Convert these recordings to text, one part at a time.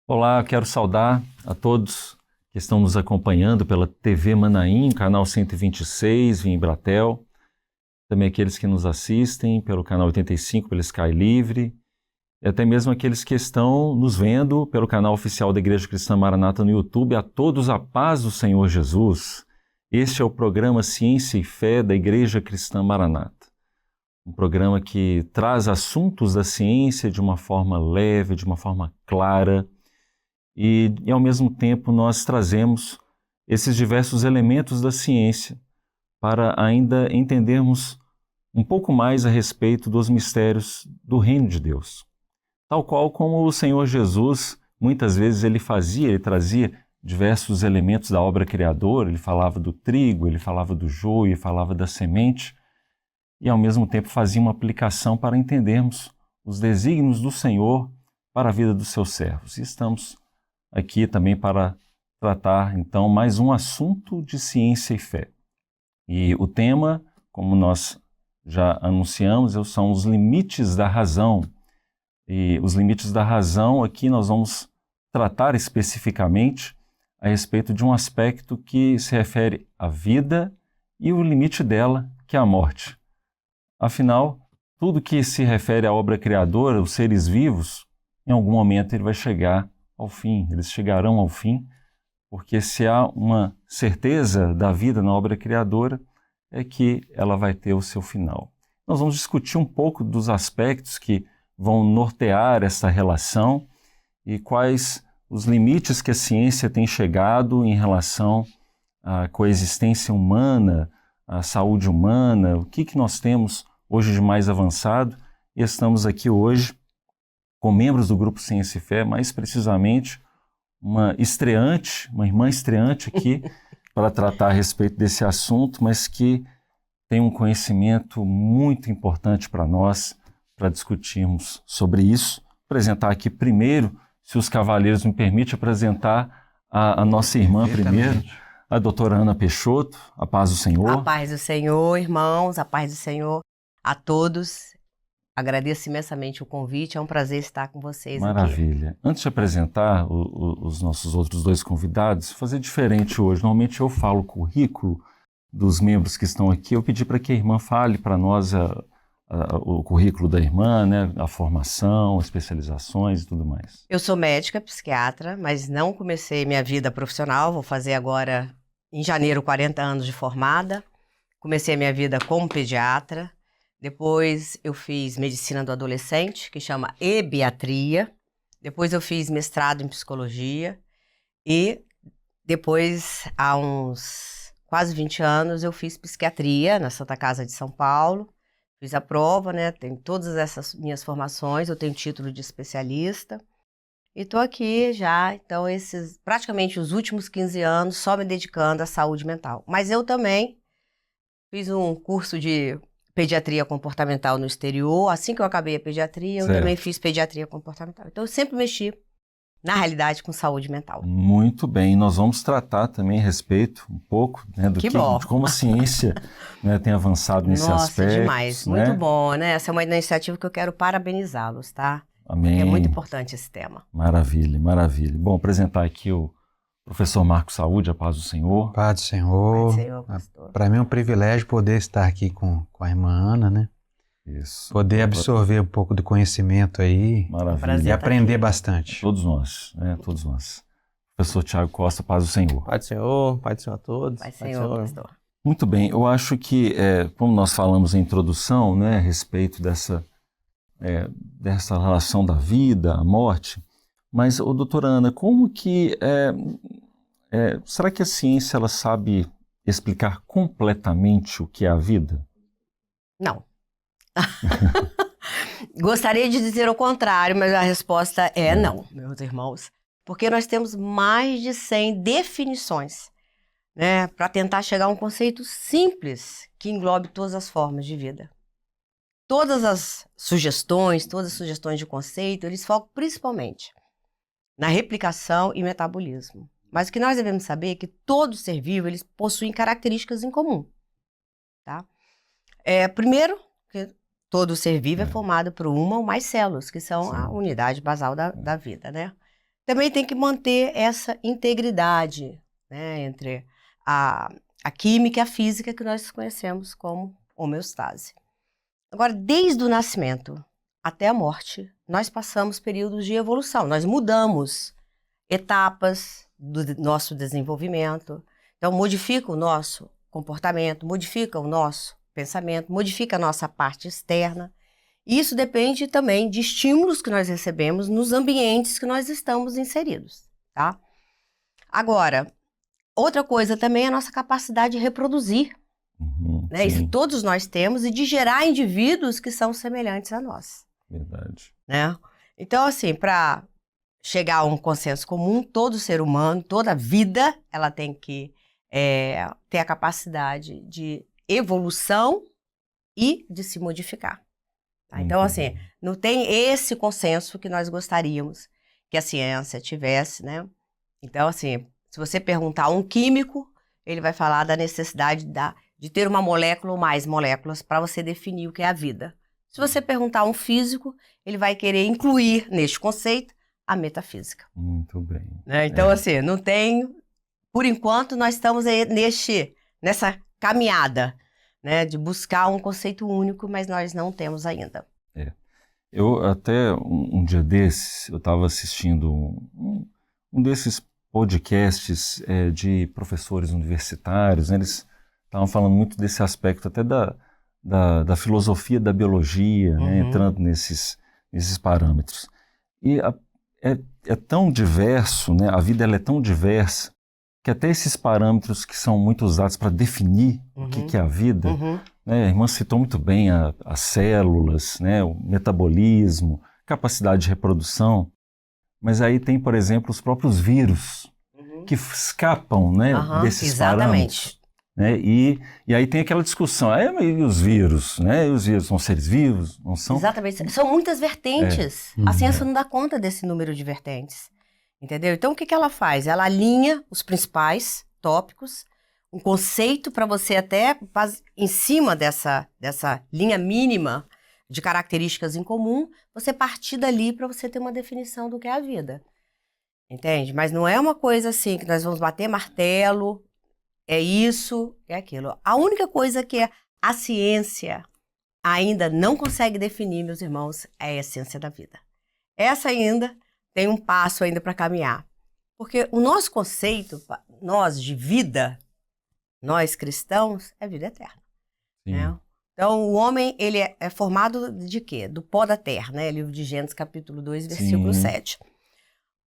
Olá, eu quero saudar a todos que estão nos acompanhando pela TV Manaim, canal 126, via Embratel, também aqueles que nos assistem pelo canal 85, pelo Sky Livre, e até mesmo aqueles que estão nos vendo pelo canal oficial da Igreja Cristã Maranata no YouTube. A todos a paz do Senhor Jesus. Este é o programa Ciência e Fé da Igreja Cristã Maranata. Um programa que traz assuntos da ciência de uma forma leve, de uma forma clara, e ao mesmo tempo nós trazemos esses diversos elementos da ciência para ainda entendermos um pouco mais a respeito dos mistérios do Reino de Deus. Tal qual como o Senhor Jesus, muitas vezes ele trazia diversos elementos da obra criadora, ele falava do trigo, ele falava do joio, ele falava da semente, e ao mesmo tempo fazia uma aplicação para entendermos os desígnios do Senhor para a vida dos seus servos. E estamos aqui também para tratar, então, mais um assunto de ciência e fé. E o tema, como nós já anunciamos, são os limites da razão. E os limites da razão, aqui nós vamos tratar especificamente a respeito de um aspecto que se refere à vida e o limite dela, que é a morte. Afinal, tudo que se refere à obra criadora, os seres vivos, em algum momento ele vai chegar ao fim, eles chegarão ao fim, porque se há uma certeza da vida na obra criadora, é que ela vai ter o seu final. Nós vamos discutir um pouco dos aspectos que vão nortear essa relação e quais os limites que a ciência tem chegado em relação à coexistência humana, à saúde humana, o que nós temos hoje de mais avançado, e estamos aqui hoje com membros do Grupo Ciência e Fé, mais precisamente uma irmã estreante aqui, para tratar a respeito desse assunto, mas que tem um conhecimento muito importante para nós, para discutirmos sobre isso. Vou apresentar aqui primeiro, se os cavalheiros me permitem, apresentar a nossa irmã primeiro, a doutora Ana Peixoto. A paz do Senhor. A paz do Senhor, irmãos, a paz do Senhor a todos. Agradeço imensamente o convite, é um prazer estar com vocês aqui. Maravilha. Antes de apresentar os nossos outros dois convidados, vou fazer diferente hoje. Normalmente eu falo o currículo dos membros que estão aqui. Eu pedi para que a irmã fale para nós o currículo da irmã, né? A formação, especializações e tudo mais. Eu sou médica, psiquiatra, mas não comecei minha vida profissional. Vou fazer agora, em janeiro, 40 anos de formada. Comecei a minha vida como pediatra. Depois eu fiz medicina do adolescente, que chama ebiatria. Depois eu fiz mestrado em psicologia. E depois, há uns quase 20 anos, eu fiz psiquiatria na Santa Casa de São Paulo. Fiz a prova, né? Tenho todas essas minhas formações, eu tenho título de especialista. E estou aqui já, então, praticamente os últimos 15 anos, só me dedicando à saúde mental. Mas eu também fiz um curso de pediatria comportamental no exterior. Assim que eu acabei a pediatria, eu também fiz pediatria comportamental. Então, eu sempre mexi, na realidade, com saúde mental. Muito bem. Nós vamos tratar também a respeito um pouco, né, de como a ciência, né, tem avançado nesse aspecto. Nossa, demais. Né? Muito bom, né? Essa é uma iniciativa que eu quero parabenizá-los, tá? Amém. É muito importante esse tema. Maravilha, maravilha. Bom, apresentar aqui o professor Marcos Saúde, a paz do Senhor. Paz do Senhor. Paz do Senhor, pastor. Para mim é um privilégio poder estar aqui com a irmã Ana, né? Isso. Poder absorver um pouco do conhecimento aí. Maravilha. E aprender bastante. Todos nós, né? Todos nós. Professor Tiago Costa, paz do Senhor. Paz do Senhor, paz do Senhor a todos. Paz do Senhor, pastor. Muito bem, eu acho que, como nós falamos na introdução, né, a respeito dessa relação da vida, a morte, mas, doutora Ana, como que será que a ciência ela sabe explicar completamente o que é a vida? Não. Gostaria de dizer o contrário, mas a resposta é não, meus irmãos. Porque nós temos mais de 100 definições, né, para tentar chegar a um conceito simples que englobe todas as formas de vida. Todas as sugestões de conceito, eles focam principalmente na replicação e metabolismo. Mas o que nós devemos saber é que todo ser vivo eles possuem características em comum. Tá? Primeiro, que todo ser vivo é formado por uma ou mais células, que são a unidade basal da vida. Né? também tem que manter essa integridade, né, entre a química e a física que nós conhecemos como homeostase. Agora, desde o nascimento até a morte, nós passamos períodos de evolução, nós mudamos etapas do nosso desenvolvimento. Então, modifica o nosso comportamento, modifica o nosso pensamento, modifica a nossa parte externa. E isso depende também de estímulos que nós recebemos nos ambientes que nós estamos inseridos, tá? Agora, outra coisa também é a nossa capacidade de reproduzir, né? Isso todos nós temos, e de gerar indivíduos que são semelhantes a nós. Verdade. Né? Então, assim, para chegar a um consenso comum, todo ser humano, toda vida, ela tem que ter a capacidade de evolução e de se modificar. Tá? Então, assim, não tem esse consenso que nós gostaríamos que a ciência tivesse, né? Então, assim, se você perguntar a um químico, ele vai falar da necessidade de ter uma molécula ou mais moléculas para você definir o que é a vida. Se você perguntar a um físico, ele vai querer incluir neste conceito a metafísica. Muito bem. Né? Então, assim, não tem... Por enquanto, nós estamos aí nessa caminhada, né, de buscar um conceito único, mas nós não temos ainda. Eu até um dia desses, eu estava assistindo um desses podcasts de professores universitários, né? Eles estavam falando muito desse aspecto até da filosofia da biologia, né? Entrando nesses parâmetros. E é tão diverso, né? A vida ela é tão diversa, que até esses parâmetros que são muito usados para definir o que é a vida, né? A irmã citou muito bem as células, né? O metabolismo, capacidade de reprodução, mas aí tem, por exemplo, os próprios vírus que escapam, né, desses parâmetros. Né? E aí tem aquela discussão, e os vírus, né? E os vírus são seres vivos? Não são? Exatamente, são muitas vertentes. A ciência não dá conta desse número de vertentes. Entendeu? Então, o que ela faz? Ela alinha os principais tópicos, um conceito para você até, em cima dessa linha mínima de características em comum, você partir dali para você ter uma definição do que é a vida. Entende? Mas não é uma coisa assim que nós vamos bater martelo, é isso, é aquilo. A única coisa que a ciência ainda não consegue definir, meus irmãos, é a essência da vida. Essa ainda tem um passo ainda para caminhar. Porque o nosso conceito, nós de vida, nós cristãos, é vida eterna. Né? Então, o homem, ele é formado de quê? Do pó da terra, né? Livro de Gênesis, capítulo 2, versículo 7.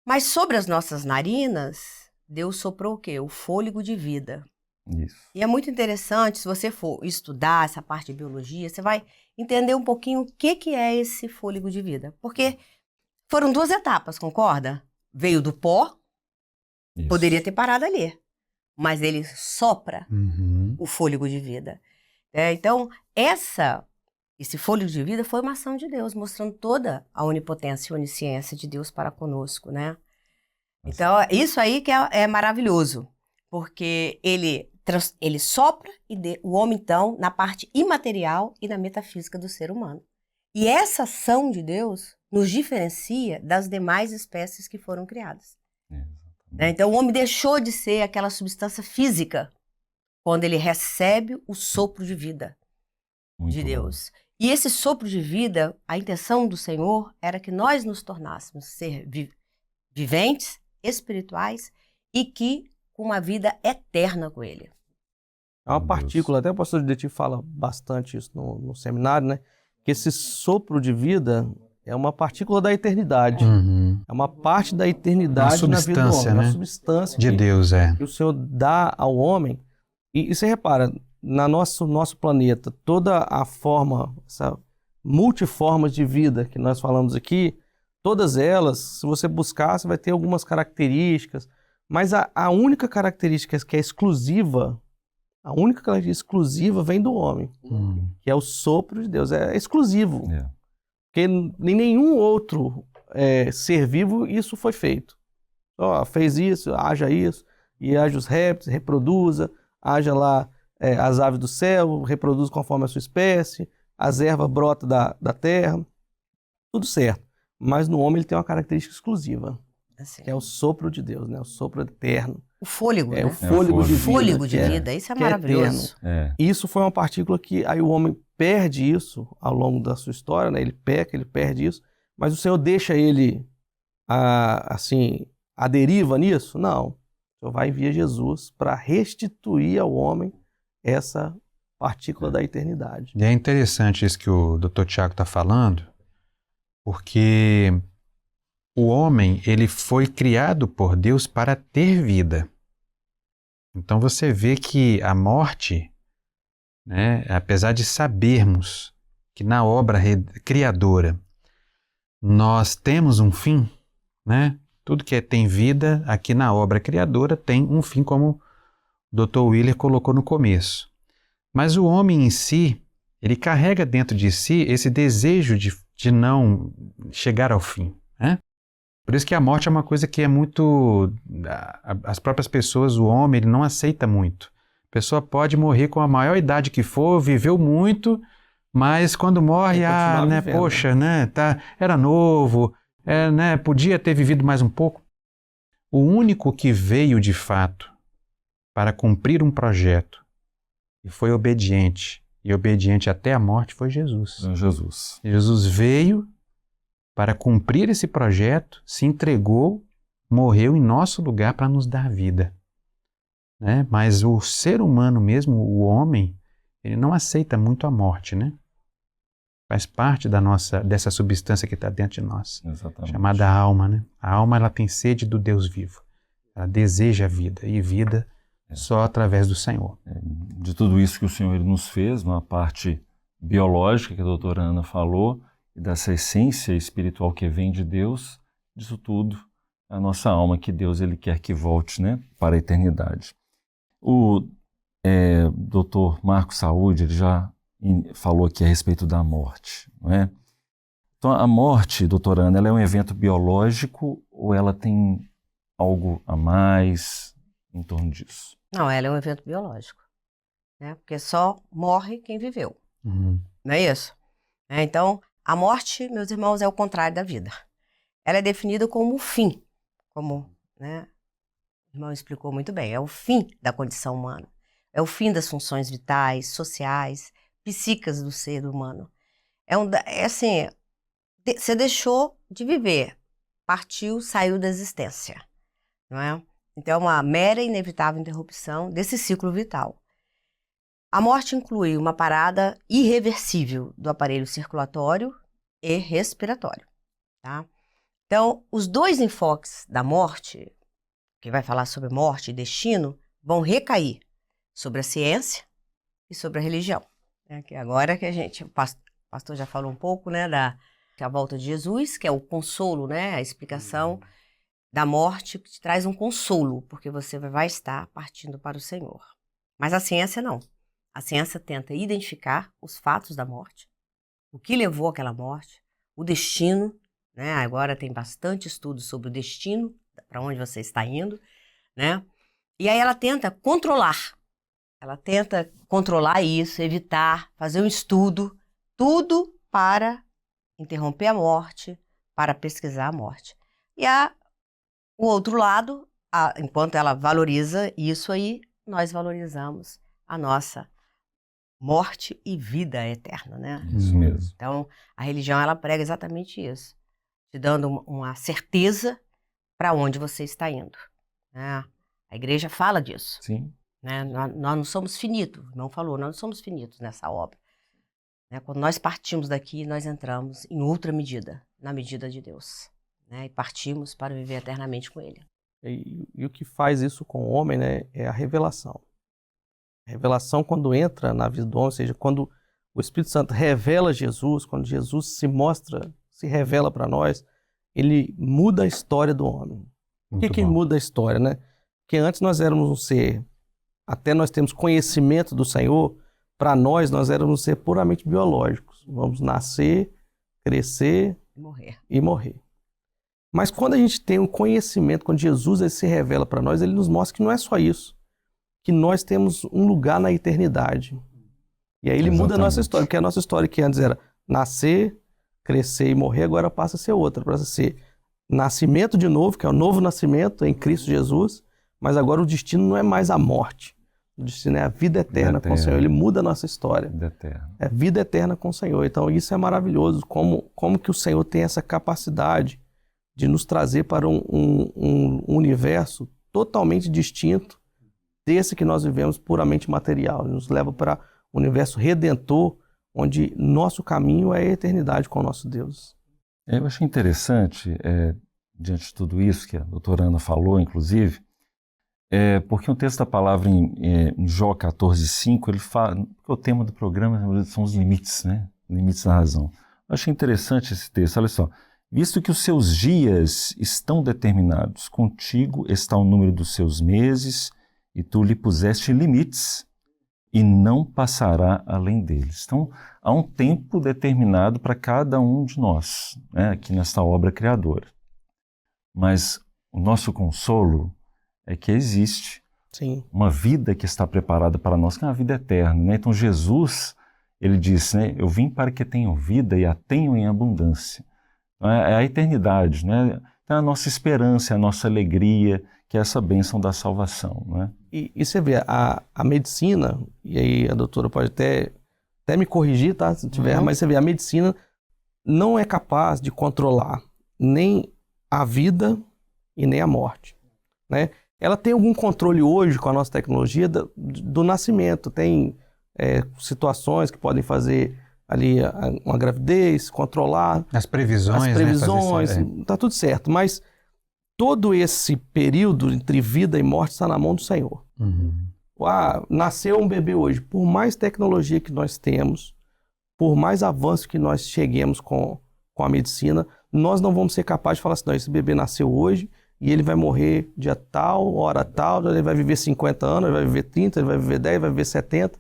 Mas sobre as nossas narinas, Deus soprou o quê? O fôlego de vida. Isso. E é muito interessante, se você for estudar essa parte de biologia, você vai entender um pouquinho o que é esse fôlego de vida. Porque foram 2 etapas, concorda? Veio do pó, poderia ter parado ali, mas ele sopra o fôlego de vida. Então, esse fôlego de vida foi uma ação de Deus, mostrando toda a onipotência e onisciência de Deus para conosco, né? Então, isso aí que é maravilhoso, porque ele sopra e o homem, então, na parte imaterial e na metafísica do ser humano. E essa ação de Deus nos diferencia das demais espécies que foram criadas. Então, o homem deixou de ser aquela substância física quando ele recebe o sopro de vida de Deus. E esse sopro de vida, a intenção do Senhor era que nós nos tornássemos ser viventes, espirituais e que com uma vida eterna com Ele. É uma partícula, até o pastor Deti fala bastante isso no seminário, né? Que esse sopro de vida é uma partícula da eternidade. É uma parte da eternidade na vida do homem. Né? Uma substância de Deus, que o Senhor dá ao homem. E você repara, no nosso planeta, toda a forma, essa multiforma de vida que nós falamos aqui, todas elas, se você buscar, você vai ter algumas características, mas a única característica que é exclusiva, vem do homem, que é o sopro de Deus, é exclusivo. Porque em nenhum outro ser vivo isso foi feito. Fez isso, haja isso, e haja os répteis, reproduza, haja lá as aves do céu, reproduz conforme a sua espécie, as ervas brotam da terra, tudo certo. Mas no homem ele tem uma característica exclusiva. Assim. Que é o sopro de Deus, né? O sopro eterno. O fôlego, É né? o fôlego de vida. Fôlego de vida, isso é maravilhoso. Isso foi uma partícula que aí o homem perde isso ao longo da sua história, né? Ele peca, ele perde isso, mas o Senhor deixa ele assim, à deriva nisso? Não. O Senhor vai enviar Jesus para restituir ao homem essa partícula da eternidade. E é interessante isso que o Dr. Tiago está falando, porque o homem, ele foi criado por Deus para ter vida. Então você vê que a morte, né, apesar de sabermos que na obra criadora nós temos um fim, né? Tudo que tem vida aqui na obra criadora tem um fim, como o Dr. Willer colocou no começo. Mas o homem em si, ele carrega dentro de si esse desejo de não chegar ao fim, né? Por isso que a morte é uma coisa que é muito... As próprias pessoas, o homem, ele não aceita muito. A pessoa pode morrer com a maior idade que for, viveu muito, mas quando morre, né, vivendo, poxa, né, era novo, né, podia ter vivido mais um pouco. O único que veio de fato para cumprir um projeto e foi obediente, e obediente até a morte, foi Jesus. Jesus. Jesus veio para cumprir esse projeto, se entregou, morreu em nosso lugar para nos dar vida. Né? Mas o ser humano mesmo, o homem, ele não aceita muito a morte, né? Faz parte dessa substância que está dentro de nós, exatamente, chamada alma, né? A alma, ela tem sede do Deus vivo. Ela deseja vida, e vida só através do Senhor. De tudo isso que o Senhor ele nos fez, uma parte biológica que a doutora Ana falou, e dessa essência espiritual que vem de Deus, disso tudo, a nossa alma, que Deus ele quer que volte, né, para a eternidade. O doutor Marcos Saúde, ele já falou aqui a respeito da morte, não é? Então, a morte, doutora Ana, ela é um evento biológico ou ela tem algo a mais em torno disso? Não, ela é um evento biológico, né? Porque só morre quem viveu, não é isso? Então, a morte, meus irmãos, é o contrário da vida. Ela é definida como o fim, como, né, o irmão explicou muito bem, é o fim da condição humana, é o fim das funções vitais, sociais, psíquicas do ser humano. É assim, você deixou de viver, partiu, saiu da existência, não é? Então, é uma mera e inevitável interrupção desse ciclo vital. A morte inclui uma parada irreversível do aparelho circulatório e respiratório, tá? Então, os dois enfoques da morte, que vai falar sobre morte e destino, vão recair sobre a ciência e sobre a religião. Que agora que o pastor já falou um pouco, né, da volta de Jesus, que é o consolo, né, a explicação da morte, que te traz um consolo, porque você vai estar partindo para o Senhor. Mas a ciência não. A ciência tenta identificar os fatos da morte, o que levou àquela morte, o destino, né? Agora tem bastante estudo sobre o destino, para onde você está indo, né? E aí ela tenta controlar. Ela tenta controlar isso, evitar, fazer um estudo, tudo para interromper a morte, para pesquisar a morte. E o outro lado, enquanto ela valoriza isso aí, nós valorizamos a nossa morte e vida eterna, né? Isso mesmo. Então, a religião, ela prega exatamente isso, te dando uma certeza para onde você está indo, né? A igreja fala disso. Sim. Né? Nós não somos finitos, não falou, nós não somos finitos nessa obra. Né? Quando nós partimos daqui, nós entramos em outra medida, na medida de Deus, né? E partimos para viver eternamente com Ele. E o que faz isso com o homem, né, é a revelação. A revelação, quando entra na vida do homem, ou seja, quando o Espírito Santo revela Jesus, quando Jesus se revela para nós, ele muda a história do homem. Por que muda a história, né? Porque antes nós éramos um ser, até nós temos conhecimento do Senhor, para nós éramos um ser puramente biológicos. Vamos nascer, crescer e morrer. Mas quando a gente tem um conhecimento, quando Jesus ele se revela para nós, ele nos mostra que não é só isso, que nós temos um lugar na eternidade. E aí ele muda a nossa história, porque a nossa história que antes era nascer, crescer e morrer, agora passa a ser outra, passa a ser nascimento de novo, que é o novo nascimento em Cristo Jesus, mas agora o destino não é mais a morte. O destino é a vida eterna com o Senhor. Ele muda a nossa história. Vida eterna. É vida eterna com o Senhor. Então isso é maravilhoso, como que o Senhor tem essa capacidade de nos trazer para um universo totalmente distinto desse que nós vivemos puramente material. Ele nos leva para um universo redentor, onde nosso caminho é a eternidade com o nosso Deus. Eu achei interessante, diante de tudo isso que a doutora Ana falou, inclusive, porque um texto da palavra em Jó 14:5, ele fala, porque o tema do programa são os limites, né? Limites da razão. Eu achei interessante esse texto, olha só. Visto que os seus dias estão determinados, contigo está o número dos seus meses, e tu lhe puseste limites, e não passará além deles. Então, há um tempo determinado para cada um de nós, né, aqui nesta obra criadora. Mas o nosso consolo é que existe uma vida que está preparada para nós, que é uma vida eterna, né? Então, Jesus, ele disse, né, eu vim para que tenham vida e a tenham em abundância. É a eternidade, né? Então, a nossa esperança, a nossa alegria, que é essa bênção da salvação, né? E você vê, a medicina, e aí a doutora pode até me corrigir, tá? Se tiver, mas você vê, a medicina não é capaz de controlar nem a vida e nem a morte, né? Ela tem algum controle hoje com a nossa tecnologia do nascimento, tem situações que podem fazer ali uma gravidez, controlar as previsões, né? Tá tudo certo, mas todo esse período entre vida e morte está na mão do Senhor. Nasceu um bebê hoje, por mais tecnologia que nós temos, por mais avanço que nós cheguemos com a medicina, nós não vamos ser capazes de falar assim, não, esse bebê nasceu hoje e ele vai morrer dia tal, hora tal, ele vai viver 50 anos, ele vai viver 30, ele vai viver 10, ele vai viver 70.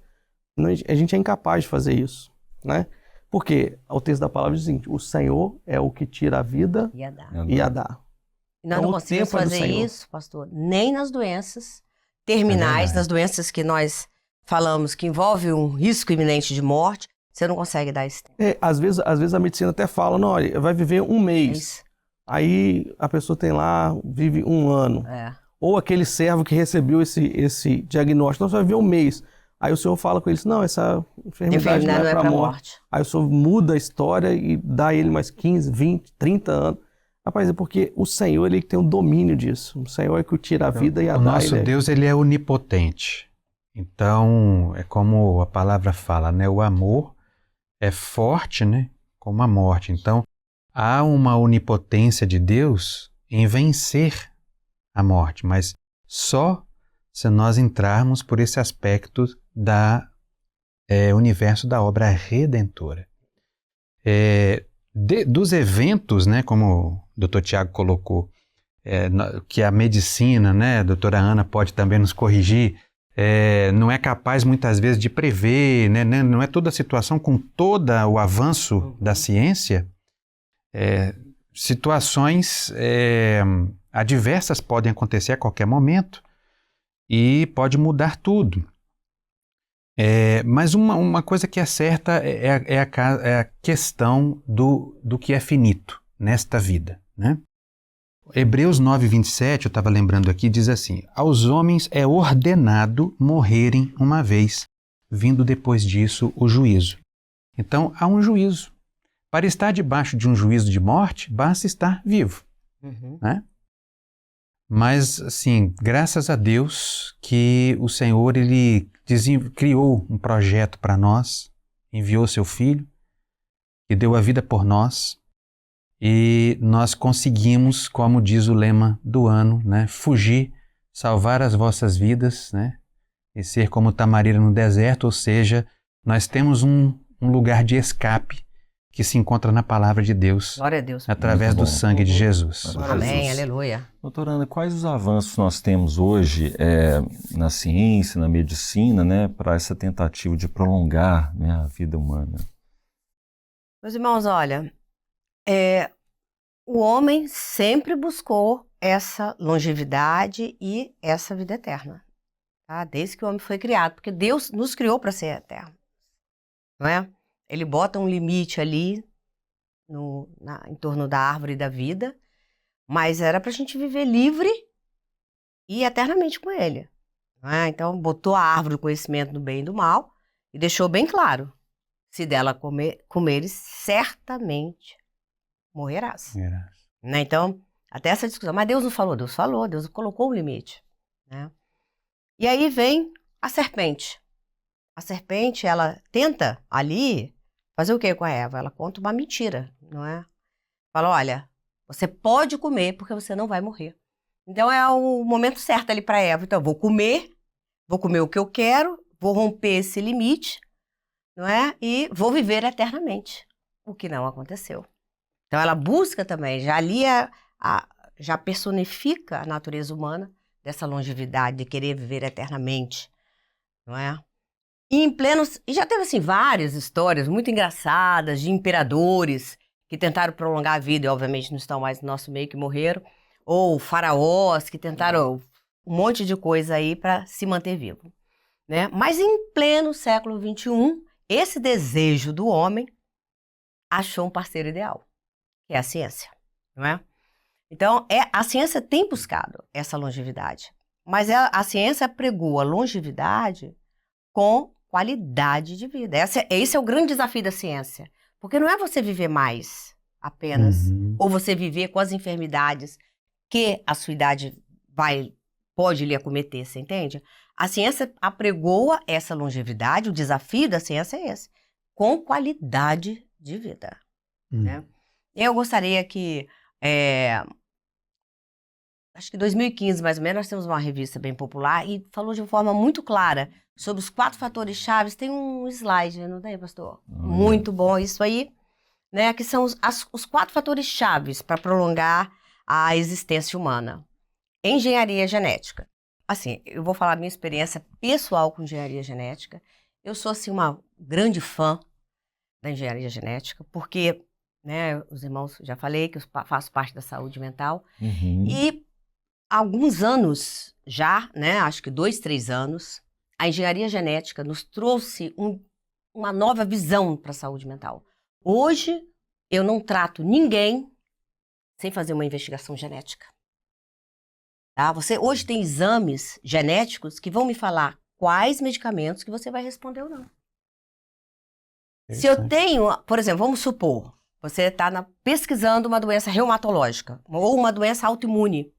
A gente é incapaz de fazer isso, né? Porque o texto da palavra diz o seguinte, o Senhor é o que tira a vida e a dá. Nós não conseguimos fazer isso, pastor, nem nas doenças terminais, nas doenças que nós falamos que envolve um risco iminente de morte, você não consegue dar esse tempo. Às vezes a medicina até fala, não, olha, vai viver um mês. Aí a pessoa tem lá, vive um ano. Ou aquele servo que recebeu esse diagnóstico, não, você vai viver um mês. Aí o senhor fala com eles, não, essa enfermidade não é para morte. Aí o senhor muda a história e dá a ele mais 15, 20, 30 anos. Rapaz, é porque o Senhor, ele tem o domínio disso. O Senhor é que tira a vida e a dá. O nosso Deus, ele é onipotente. Então, é como a palavra fala, né? O amor é forte, né? Como a morte. Então, há uma onipotência de Deus em vencer a morte, mas só se nós entrarmos por esse aspecto da universo da obra redentora. Dos eventos, né, como o Dr. Tiago colocou, que a medicina, né, a doutora Ana pode também nos corrigir, não é capaz muitas vezes de prever, né, não é toda a situação com todo o avanço da ciência, situações adversas podem acontecer a qualquer momento e pode mudar tudo. Mas uma coisa que é certa é a questão do que é finito nesta vida, né? Hebreus 9:27, eu estava lembrando aqui, diz assim, aos homens é ordenado morrerem uma vez, vindo depois disso o juízo. Então, há um juízo. Para estar debaixo de um juízo de morte, basta estar vivo, né? Mas, assim, graças a Deus que o Senhor, ele criou um projeto para nós, enviou seu Filho, que deu a vida por nós, e nós conseguimos, como diz o lema do ano, né, fugir, salvar as vossas vidas, né, e ser como tamareira no deserto, ou seja, nós temos um lugar de escape que se encontra na palavra de Deus, glória a Deus, através do sangue de Jesus. Amém, aleluia. Doutora Ana, quais os avanços nós temos hoje na ciência, na medicina, né, para essa tentativa de prolongar, né, a vida humana? Meus irmãos, olha, o homem sempre buscou essa longevidade e essa vida eterna, tá? Desde que o homem foi criado, porque Deus nos criou para ser eterno, não é? Ele bota um limite ali em torno da árvore da vida, mas era pra gente viver livre e eternamente com ele. Né? Então, botou a árvore do conhecimento do bem e do mal e deixou bem claro, se dela comeres, certamente morrerás. Né? Então, até essa discussão, mas Deus não falou, Deus colocou um limite. Né? E aí vem a serpente. A serpente, ela tenta ali fazer o que com a Eva? Ela conta uma mentira, não é? Fala, olha, você pode comer porque você não vai morrer. Então é o momento certo ali para Eva. Então eu vou comer o que eu quero, vou romper esse limite, não é? E vou viver eternamente, o que não aconteceu. Então ela busca também, já ali já personifica a natureza humana dessa longevidade, de querer viver eternamente, não é? E já teve assim várias histórias muito engraçadas de imperadores que tentaram prolongar a vida e obviamente não estão mais no nosso meio, que morreram, ou faraós que tentaram um monte de coisa aí para se manter vivo, né? Mas em pleno século XXI, esse desejo do homem achou um parceiro ideal, que é a ciência, não é? Então, a ciência tem buscado essa longevidade, mas a ciência pregou a longevidade com qualidade de vida. Esse é o grande desafio da ciência. Porque não é você viver mais apenas, ou você viver com as enfermidades que a sua idade pode lhe acometer, você entende? A ciência apregoa essa longevidade, o desafio da ciência é esse, com qualidade de vida. Né? Eu gostaria que, acho que em 2015, mais ou menos, nós temos uma revista bem popular e falou de uma forma muito clara sobre os 4 fatores chaves. Tem um slide, não tem, pastor? Muito bom isso aí, né? Que são os 4 fatores chaves para prolongar a existência humana. Engenharia genética. Assim, eu vou falar a minha experiência pessoal com engenharia genética. Eu sou, assim, uma grande fã da engenharia genética, porque, né, os irmãos, já falei que eu faço parte da saúde mental. E há alguns anos já, né, acho que 2, 3 anos, a engenharia genética nos trouxe uma nova visão para a saúde mental. Hoje, eu não trato ninguém sem fazer uma investigação genética. Tá? Hoje tem exames genéticos que vão me falar quais medicamentos que você vai responder ou não. Se eu tenho, por exemplo, vamos supor, você está pesquisando uma doença reumatológica ou uma doença autoimune.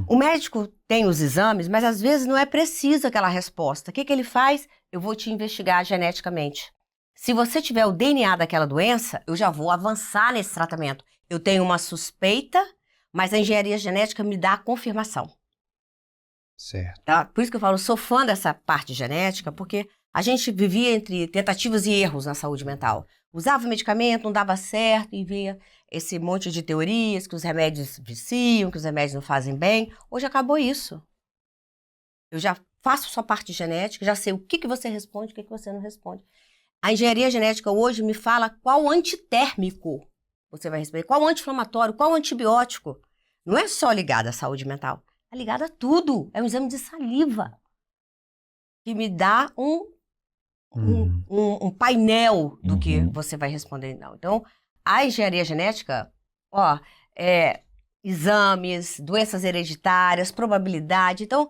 O médico tem os exames, mas às vezes não é preciso aquela resposta. O que ele faz? Eu vou te investigar geneticamente. Se você tiver o DNA daquela doença, eu já vou avançar nesse tratamento. Eu tenho uma suspeita, mas a engenharia genética me dá a confirmação. Certo. Tá? Por isso que eu falo, sou fã dessa parte genética, porque a gente vivia entre tentativas e erros na saúde mental. Usava medicamento, não dava certo, e via esse monte de teorias que os remédios viciam, que os remédios não fazem bem. Hoje acabou isso. Eu já faço sua parte genética, já sei o que você responde, o que você não responde. A engenharia genética hoje me fala qual antitérmico você vai responder, qual anti-inflamatório, qual antibiótico. Não é só ligado à saúde mental, é ligado a tudo. É um exame de saliva que me dá um painel do que você vai responder. Não. Então, a engenharia genética, exames, doenças hereditárias, probabilidade. Então,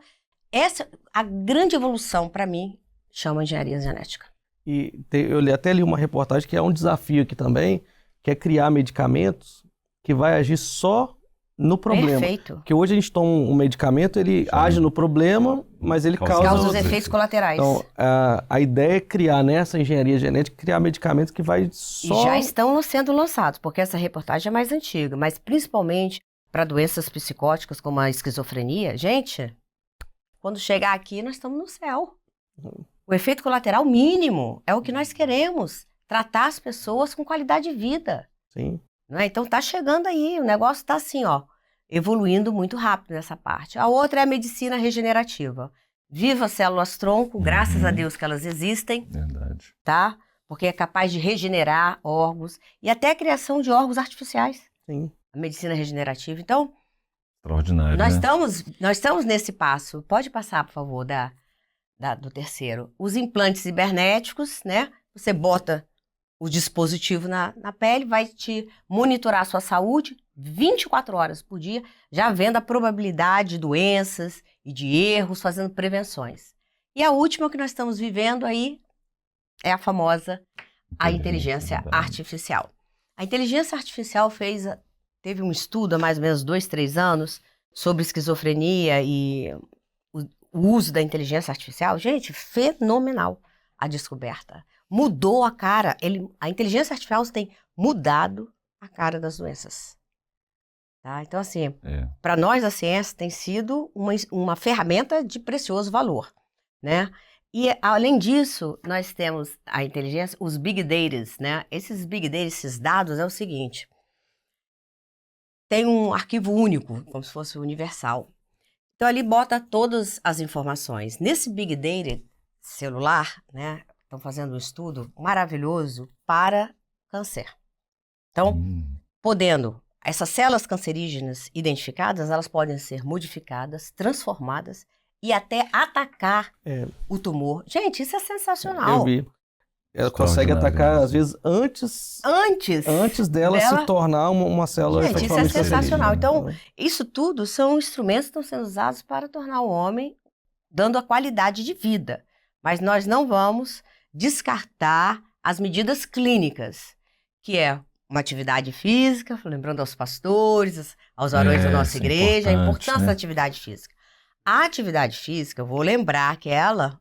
a grande evolução, para mim, chama engenharia genética. E eu até li uma reportagem que é um desafio aqui também, que é criar medicamentos que vai agir só no problema. Perfeito. Porque hoje a gente toma um medicamento, ele age no problema, mas ele causa os efeitos colaterais. Então, a ideia é criar nessa engenharia genética, criar medicamentos que vai só... E já estão sendo lançados, porque essa reportagem é mais antiga, mas principalmente para doenças psicóticas como a esquizofrenia. Gente, quando chegar aqui, nós estamos no céu. O efeito colateral mínimo é o que nós queremos. Tratar as pessoas com qualidade de vida. Sim. Não é? Então tá chegando aí, o negócio tá assim, evoluindo muito rápido nessa parte. A outra é a medicina regenerativa. Viva células-tronco, graças a Deus que elas existem. Verdade. Tá? Porque é capaz de regenerar órgãos e até a criação de órgãos artificiais. Sim. A medicina regenerativa. Então, extraordinário, nós estamos nesse passo. Pode passar, por favor, do terceiro. Os implantes cibernéticos, né? Você bota o dispositivo na pele, vai te monitorar a sua saúde 24 horas por dia, já vendo a probabilidade de doenças e de erros, fazendo prevenções. E a última que nós estamos vivendo aí é a famosa inteligência artificial. A inteligência artificial teve um estudo há mais ou menos 2, 3 anos sobre esquizofrenia e o uso da inteligência artificial. Gente, fenomenal a descoberta. Mudou a cara. A inteligência artificial tem mudado a cara das doenças. Tá? Então, assim, para nós a ciência tem sido uma ferramenta de precioso valor, né? E, além disso, nós temos a inteligência, os big data, né? Esses big data, esses dados, é o seguinte. Tem um arquivo único, como se fosse universal. Então, ali bota todas as informações. Nesse big data celular, né? Estão fazendo um estudo maravilhoso para câncer. Então, essas células cancerígenas identificadas, elas podem ser modificadas, transformadas e até atacar o tumor. Gente, isso é sensacional. Eu vi. Ela consegue atacar, às vezes, antes dela se tornar uma célula efetivamente cancerígena. Gente, isso é sensacional. Então, né? Isso tudo são instrumentos que estão sendo usados para tornar o homem, dando a qualidade de vida. Mas nós não vamos descartar as medidas clínicas, que é uma atividade física, lembrando aos pastores, aos varões da nossa igreja, a importância da atividade física. A atividade física, eu vou lembrar que há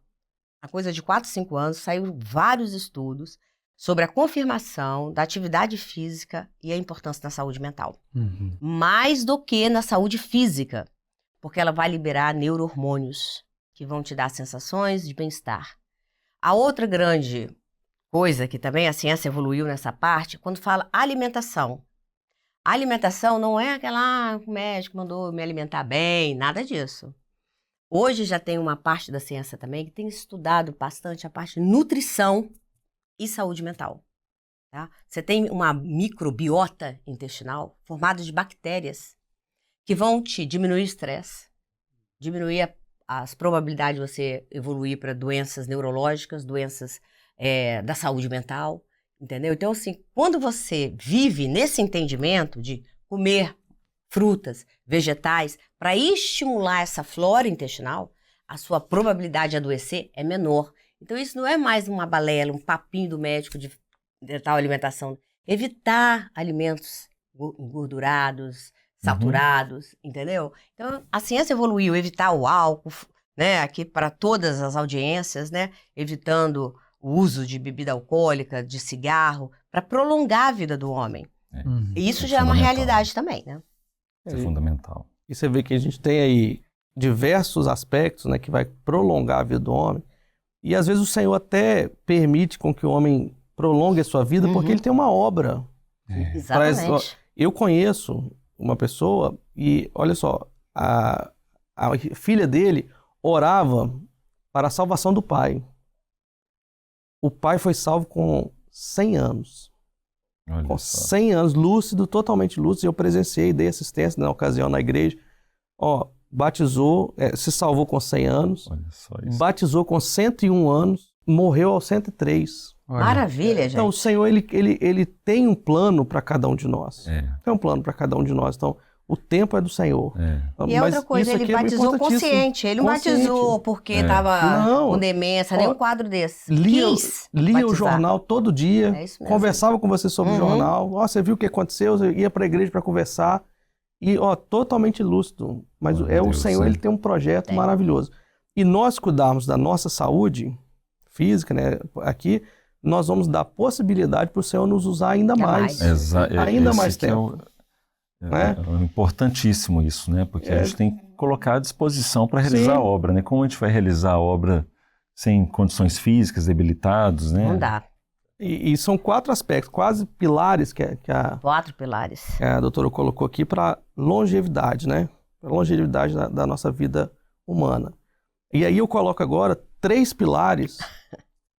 coisa de 4, 5 anos, saiu vários estudos sobre a confirmação da atividade física e a importância na saúde mental. Mais do que na saúde física, porque ela vai liberar neurohormônios que vão te dar sensações de bem-estar. A outra grande coisa que também a ciência evoluiu nessa parte, quando fala alimentação. A alimentação não é aquela, o médico mandou me alimentar bem, nada disso. Hoje já tem uma parte da ciência também que tem estudado bastante a parte de nutrição e saúde mental. Tá? Você tem uma microbiota intestinal formada de bactérias que vão te diminuir o estresse, diminuir as probabilidades de você evoluir para doenças neurológicas, doenças da saúde mental, entendeu? Então, assim, quando você vive nesse entendimento de comer frutas, vegetais, para estimular essa flora intestinal, a sua probabilidade de adoecer é menor. Então, isso não é mais uma balela, um papinho do médico de tal alimentação. Evitar alimentos engordurados, saturados, entendeu? Então, a ciência evoluiu, evitar o álcool, né, aqui para todas as audiências, né, evitando o uso de bebida alcoólica, de cigarro, para prolongar a vida do homem. E isso já é uma realidade também, né? Isso é fundamental. E você vê que a gente tem aí diversos aspectos, né, que vai prolongar a vida do homem. E às vezes o Senhor até permite com que o homem prolongue a sua vida porque ele tem uma obra. Exatamente. Eu conheço uma pessoa e, olha só, a filha dele orava para a salvação do pai. O pai foi salvo com 100 anos. Olha com só. 100 anos, lúcido, totalmente lúcido. Eu presenciei, dei assistência na ocasião na igreja. Batizou, se salvou com 100 anos. Olha só isso. Batizou com 101 anos, morreu aos 103. Olha. Maravilha, gente. Então, o Senhor, ele tem um plano para cada um de nós. Tem um plano para cada um de nós. Então, o tempo é do Senhor. E a outra coisa, ele batizou consciente. Ele não batizou porque estava com demência, nem um quadro desse. Lia o jornal todo dia, conversava com você sobre o jornal. Você viu o que aconteceu, você ia para a igreja para conversar. E, totalmente lúcido. Mas o Senhor, ele tem um projeto maravilhoso. E nós cuidarmos da nossa saúde física, né, aqui, nós vamos dar possibilidade para o Senhor nos usar ainda mais. Ainda mais tempo. É importantíssimo isso, né? Porque a gente tem que colocar à disposição para realizar a obra, né? Como a gente vai realizar a obra sem condições físicas, debilitados, né? Não dá. E são 4 aspectos, quase pilares que 4 pilares. Que a doutora colocou aqui para longevidade, né? Para longevidade da nossa vida humana. E aí eu coloco agora 3 pilares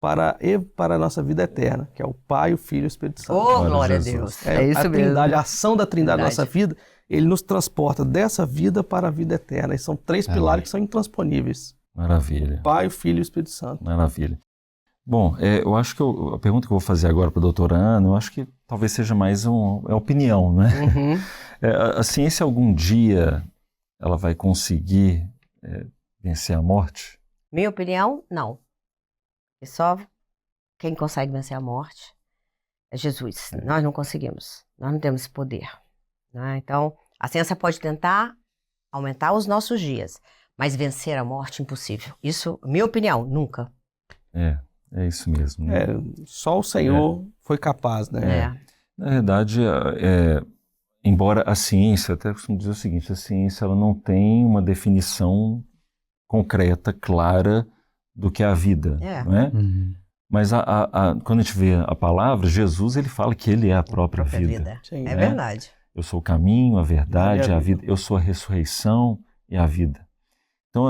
para a nossa vida eterna, que é o Pai, o Filho e o Espírito Santo. Glória a Deus. É isso a Trindade, mesmo. a ação da Trindade na nossa vida, ele nos transporta dessa vida para a vida eterna. E são 3 pilares que são intransponíveis. Maravilha. O Pai, o Filho e o Espírito Santo. Maravilha. Bom, eu acho que a pergunta que eu vou fazer agora para a doutora Ana, eu acho que talvez seja mais uma opinião, né? A ciência algum dia ela vai conseguir vencer a morte? Minha opinião, não. E só quem consegue vencer a morte é Jesus. Nós não conseguimos. Nós não temos esse poder. Né? Então, a ciência pode tentar aumentar os nossos dias, mas vencer a morte, impossível. Isso, minha opinião, nunca. É isso mesmo. Né? Só o Senhor foi capaz, né? Na verdade, embora a ciência, até costumo dizer o seguinte, a ciência ela não tem uma definição concreta, clara do que é a vida, não é? Uhum. Mas quando a gente vê a palavra, Jesus ele fala que ele é a própria vida. Sim, É verdade. Eu sou o caminho, a verdade, a vida. Eu sou a ressurreição e a vida. Então,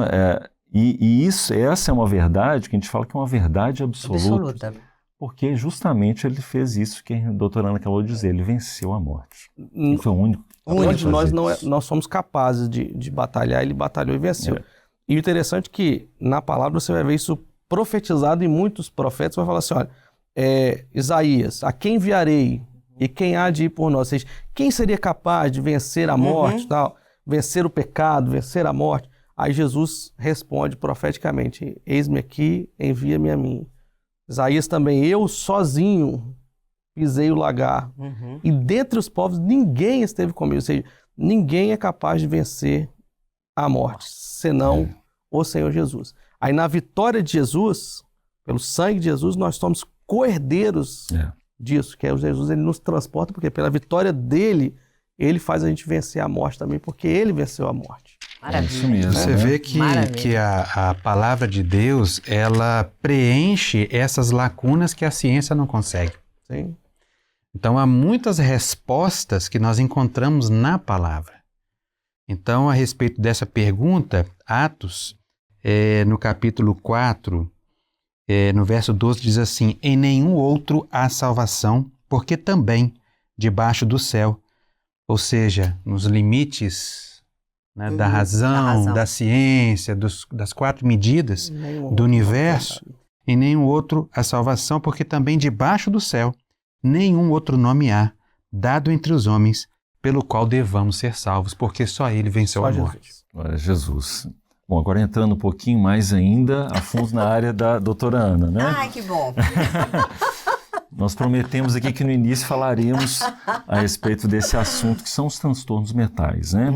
essa é uma verdade que a gente fala que é uma verdade absoluta. Porque justamente ele fez isso que a doutora Ana acabou de dizer, ele venceu a morte. Ele foi o único. Onde nós somos capazes de batalhar, ele batalhou e venceu. E o interessante é que na palavra você vai ver isso profetizado em muitos profetas, vai falar assim, olha, Isaías, a quem enviarei e quem há de ir por nós? Ou seja, quem seria capaz de vencer a morte, tal, vencer o pecado, vencer a morte? Aí Jesus responde profeticamente, eis-me aqui, envia-me a mim. Isaías também, eu sozinho pisei o lagar. E dentre os povos ninguém esteve comigo. Ou seja, ninguém é capaz de vencer a morte, senão o Senhor Jesus. Aí na vitória de Jesus, pelo sangue de Jesus, nós somos co-herdeiros disso, que é o Jesus, ele nos transporta, porque pela vitória dele, ele faz a gente vencer a morte também, porque ele venceu a morte. Maravilha. É isso mesmo. Você vê que a palavra de Deus, ela preenche essas lacunas que a ciência não consegue. Sim. Então, há muitas respostas que nós encontramos na palavra. Então, a respeito dessa pergunta, Atos, no capítulo 4, no verso 12, diz assim, em nenhum outro há salvação, porque também debaixo do céu, ou seja, nos limites da razão, da ciência, das 4 medidas do universo, em nenhum outro há salvação, porque também debaixo do céu, nenhum outro nome há, dado entre os homens, pelo qual devamos ser salvos, porque só ele venceu a morte. Glória a Jesus. Bom, agora entrando um pouquinho mais ainda a fundo na área da doutora Ana, né? Ai, que bom! Nós prometemos aqui que no início falaríamos a respeito desse assunto, que são os transtornos mentais, né?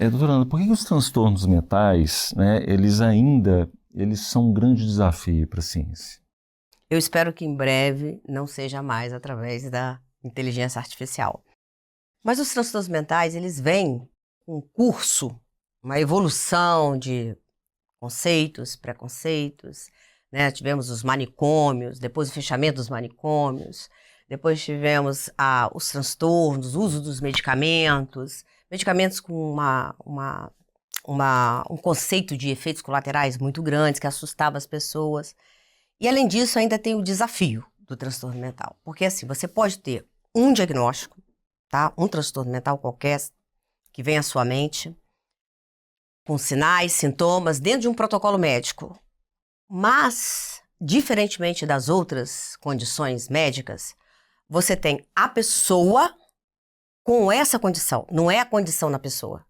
Doutora Ana, por que os transtornos mentais, né, eles são um grande desafio para a ciência? Eu espero que em breve não seja mais através da inteligência artificial. Mas os transtornos mentais, eles vêm com um curso, uma evolução de conceitos, preconceitos, né? Tivemos os manicômios, depois o fechamento dos manicômios, depois tivemos os transtornos, o uso dos medicamentos com um conceito de efeitos colaterais muito grandes que assustava as pessoas. E além disso, ainda tem o desafio do transtorno mental, porque assim, você pode ter um diagnóstico, tá? Um transtorno mental qualquer que vem à sua mente, com sinais, sintomas, dentro de um protocolo médico. Mas, diferentemente das outras condições médicas, você tem a pessoa com essa condição, não é a condição na pessoa.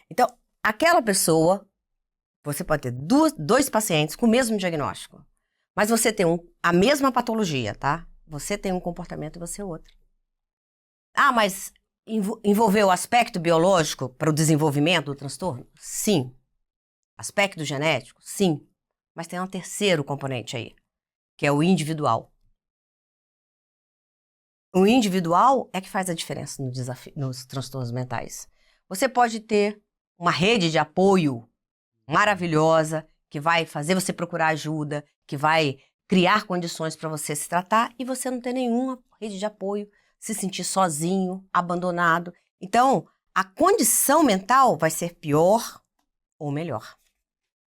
Então, aquela pessoa, você pode ter dois pacientes com o mesmo diagnóstico, mas você tem a mesma patologia, tá? Você tem um comportamento e você outro. Ah, mas envolveu o aspecto biológico para o desenvolvimento do transtorno? Sim. Aspecto genético? Sim. Mas tem um terceiro componente aí, que é o individual. O individual é que faz a diferença nos transtornos mentais. Você pode ter uma rede de apoio maravilhosa, que vai fazer você procurar ajuda, que vai criar condições para você se tratar, e você não ter nenhuma rede de apoio, se sentir sozinho, abandonado. Então, a condição mental vai ser pior ou melhor.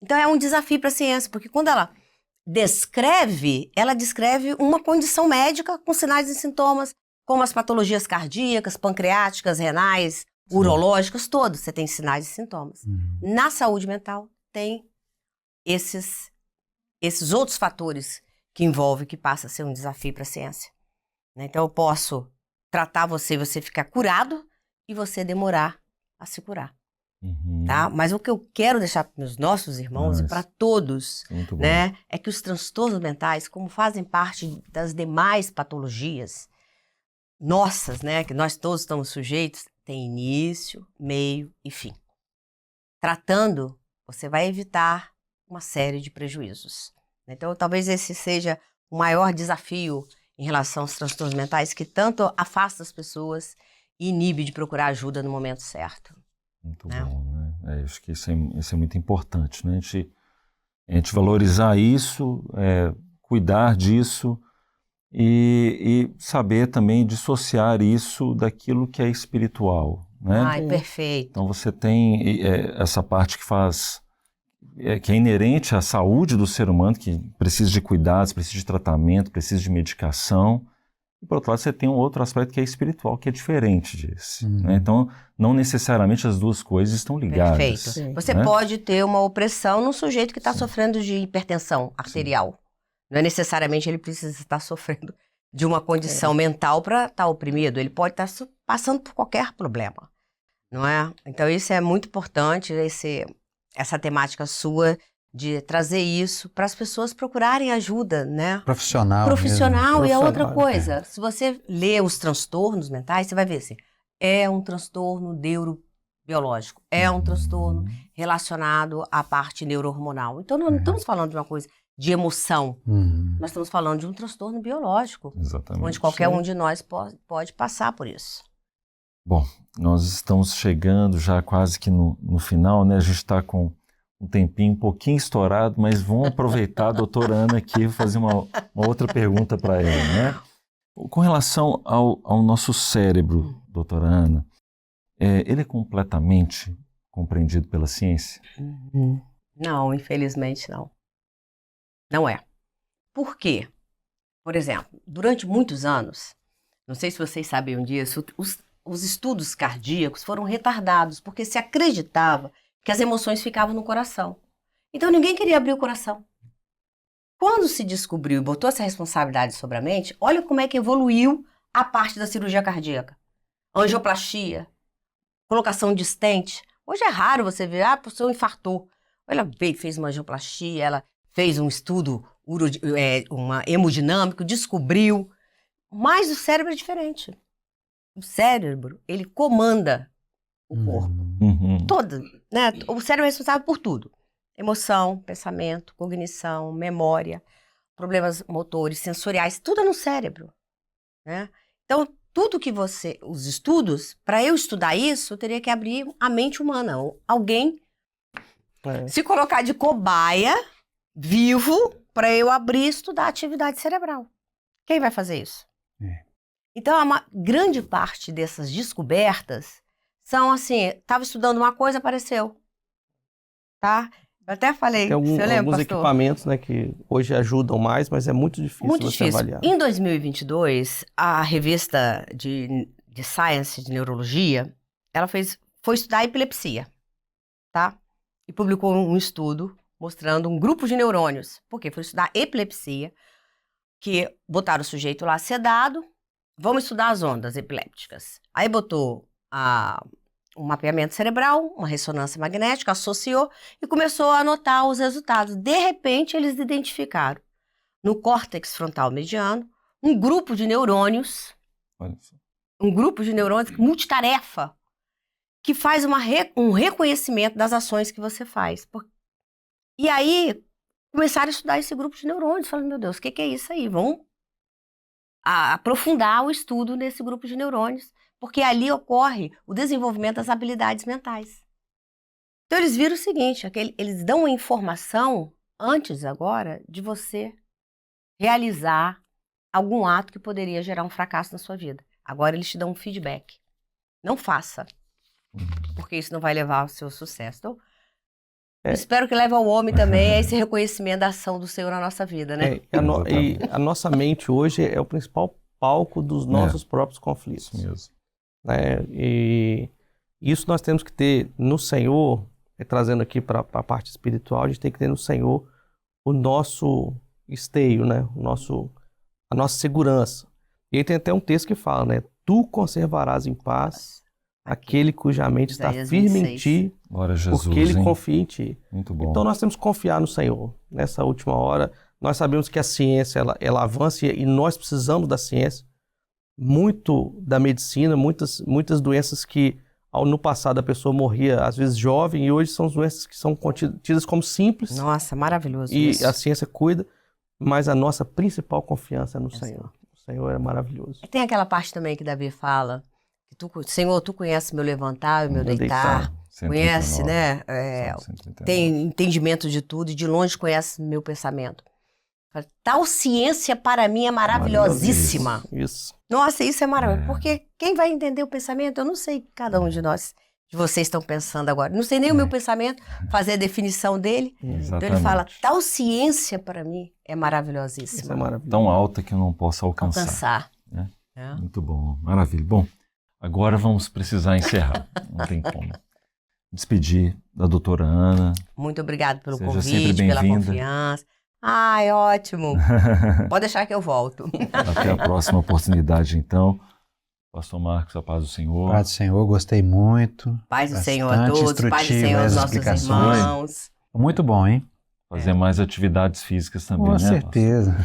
Então, é um desafio para a ciência, porque quando ela descreve uma condição médica com sinais e sintomas, como as patologias cardíacas, pancreáticas, renais, urológicas, todos. Você tem sinais e sintomas. Na saúde mental, tem esses outros fatores que envolvem, que passa a ser um desafio para a ciência. Então, eu posso tratar você ficar curado, e você demorar a se curar. Uhum. Tá? Mas o que eu quero deixar para os nossos irmãos e para todos, muito bom. né, é que os transtornos mentais, como fazem parte das demais patologias nossas, né, que nós todos estamos sujeitos, tem início, meio e fim. Tratando, você vai evitar uma série de prejuízos. Então, talvez esse seja o maior desafio em relação aos transtornos mentais, que tanto afasta as pessoas e inibe de procurar ajuda no momento certo. Muito bom, né? Acho que isso é muito importante, né? A gente valorizar isso, cuidar disso e saber também dissociar isso daquilo que é espiritual, né? Ai, perfeito. Então você tem essa parte que é inerente à saúde do ser humano, que precisa de cuidados, precisa de tratamento, precisa de medicação. E, por outro lado, você tem um outro aspecto que é espiritual, que é diferente desse. Né? Então, não necessariamente as duas coisas estão ligadas. Perfeito. Você pode ter uma opressão num sujeito que está sofrendo de hipertensão arterial. Não é necessariamente ele precisa estar sofrendo de uma condição mental para estar oprimido. Ele pode estar passando por qualquer problema, não é? Então, isso é muito importante, essa temática sua de trazer isso para as pessoas procurarem ajuda, né? Profissional mesmo. E a outra coisa, se você lê os transtornos mentais, você vai ver assim, é um transtorno neurobiológico, é um transtorno relacionado à parte neurohormonal. Então, nós não estamos falando de uma coisa de emoção, nós estamos falando de um transtorno biológico. Exatamente. Onde qualquer um de nós pode passar por isso. Bom, nós estamos chegando já quase que no final, né? A gente está com um tempinho um pouquinho estourado, mas vamos aproveitar a doutora Ana aqui e fazer uma outra pergunta para ela, né? Com relação ao nosso cérebro, doutora Ana, ele é completamente compreendido pela ciência? Não, infelizmente não. Não é. Por quê? Por exemplo, durante muitos anos, não sei se vocês sabiam disso, os estudos cardíacos foram retardados, porque se acreditava que as emoções ficavam no coração. Então ninguém queria abrir o coração. Quando se descobriu e botou essa responsabilidade sobre a mente, olha como é que evoluiu a parte da cirurgia cardíaca. Angioplastia, colocação de stent. Hoje é raro você ver, a pessoa infartou. Ela veio, fez uma angioplastia, ela fez um estudo hemodinâmico, descobriu. Mas o cérebro é diferente. O cérebro, ele comanda o corpo. Todo, né? O cérebro é responsável por tudo. Emoção, pensamento, cognição, memória, problemas motores, sensoriais, tudo é no cérebro. Né? Então, tudo que os estudos, para eu estudar isso, eu teria que abrir a mente humana. Alguém se colocar de cobaia, vivo, para eu abrir e estudar a atividade cerebral. Quem vai fazer isso? Então, uma grande parte dessas descobertas são assim, estava estudando uma coisa, apareceu. Tá? Eu até falei, tem você lembra, alguns pastor? Equipamentos, né, que hoje ajudam mais, mas é muito difícil você avaliar. Em 2022, a revista de Science, de Neurologia, ela foi estudar a epilepsia, tá? E publicou um estudo mostrando um grupo de neurônios. Por quê? Foi estudar epilepsia, que botaram o sujeito lá sedado, vamos estudar as ondas epilépticas. Aí botou um mapeamento cerebral, uma ressonância magnética, associou e começou a anotar os resultados. De repente, eles identificaram no córtex frontal mediano um grupo de neurônios, multitarefa, que faz um reconhecimento das ações que você faz. E aí, começaram a estudar esse grupo de neurônios, falando, meu Deus, o que é isso aí? Vamos aprofundar o estudo nesse grupo de neurônios, porque ali ocorre o desenvolvimento das habilidades mentais. Então, eles viram o seguinte, eles dão a informação antes agora de você realizar algum ato que poderia gerar um fracasso na sua vida. Agora eles te dão um feedback. Não faça, porque isso não vai levar ao seu sucesso. Então, espero que leve ao homem também a esse reconhecimento da ação do Senhor na nossa vida, né? E a nossa mente hoje é o principal palco dos nossos próprios conflitos. Isso mesmo. E isso nós temos que ter no Senhor, trazendo aqui para a parte espiritual, a gente tem que ter no Senhor o nosso esteio, né? A nossa segurança. E aí tem até um texto que fala, né? Tu conservarás em paz aquele cuja mente está Isaías firme em 26. ti, Glória a Jesus, porque ele hein? confia em ti. Muito bom. Então nós temos que confiar no Senhor. Nessa última hora, nós sabemos que a ciência ela avança e nós precisamos da ciência, muito da medicina, muitas doenças que no passado a pessoa morria às vezes jovem e hoje são doenças que são tidas como simples Nossa, maravilhoso e isso. a ciência cuida, mas a nossa principal confiança é no Senhor. O Senhor é maravilhoso. Tem aquela parte também que Davi fala, que Senhor, tu conheces meu levantar e meu deitar, 139, conhece, né? Salmo 139. Tem entendimento de tudo e de longe conhece meu pensamento. Tal ciência para mim é maravilhosíssima. Isso. Nossa, isso é maravilhoso. Porque quem vai entender o pensamento? Eu não sei cada um de nós, de vocês estão pensando agora. Não sei nem o meu pensamento, fazer a definição dele. Exatamente. Então ele fala, tal ciência para mim é maravilhosíssima. Isso é maravilhoso. Tão alta que eu não posso alcançar. Alcançar. É. Muito bom, maravilha. Bom, agora vamos precisar encerrar. Não tem como. Despedir da doutora Ana. Muito obrigado pelo Seja sempre convite, pela bem-vinda. confiança. Ai, ótimo. Pode deixar que eu volto. Até a próxima oportunidade, então. Pastor Marcos, a paz do Senhor. Paz do Senhor, gostei muito. Paz do Senhor a Bastante todos, paz do instrutivo Senhor aos as nossos explicações. irmãos. Muito bom, hein? Fazer mais atividades físicas também, Com né? certeza.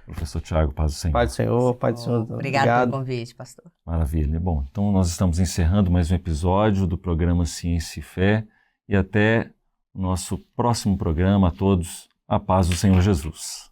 Professor Tiago, paz do Senhor. Pai do Senhor, Pai do Senhor. Obrigado pelo convite, pastor. Maravilha. Bom, então nós estamos encerrando mais um episódio do programa Ciência e Fé e até o nosso próximo programa. A todos, a paz do Senhor Jesus.